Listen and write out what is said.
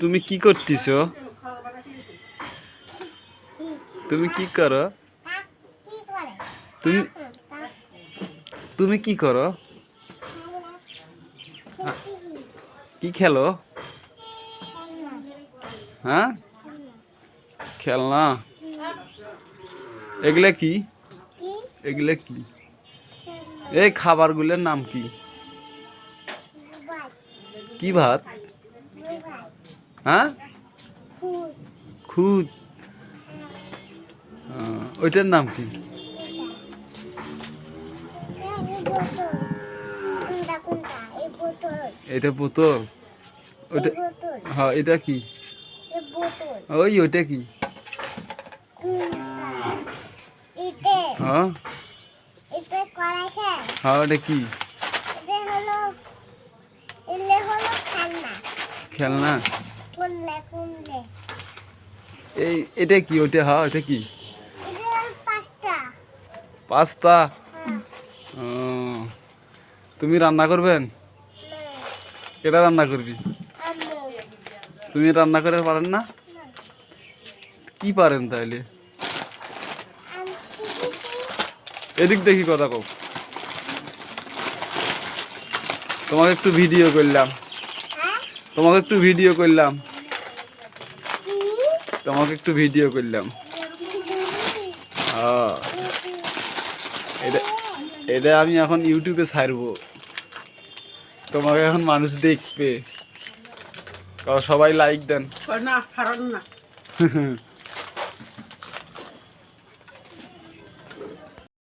তুমি কি করতেছো? তুমি কি করো? তুমি তুমি কি করো? কি খেলো? হ্যাঁ, খেলনা। এগুলা কি? এগুলা কি? এই খাবারগুলোর নাম কি? কি ভাত? হ্যাঁ, খুদ। ওইটার নাম কি? এটা বোতল। ওইটা হ্যাঁ, এটা কি? ওইটা কি? হ্যাঁ হ্যাঁ, ওটা কি? খেলনা। এটা কি? ওটা হ্যাঁ, ওটা কি? পাস্তা। ও, তুমি রান্না করবেন? কেটা রান্না করবি? তুমি রান্না করে পারেন না? কি পারেন তাহলে? এদিক দেখি কথা কও। তোমাকে একটু ভিডিও করলাম। তোমাকে একটু ভিডিও করলাম। তোমাকে একটু ভিডিও করলাম। এটা এটা আমি এখন ইউটিউবে ছাড়বো। তোমাকে এখন মানুষ দেখবে। সবাই লাইক দেন। না, না।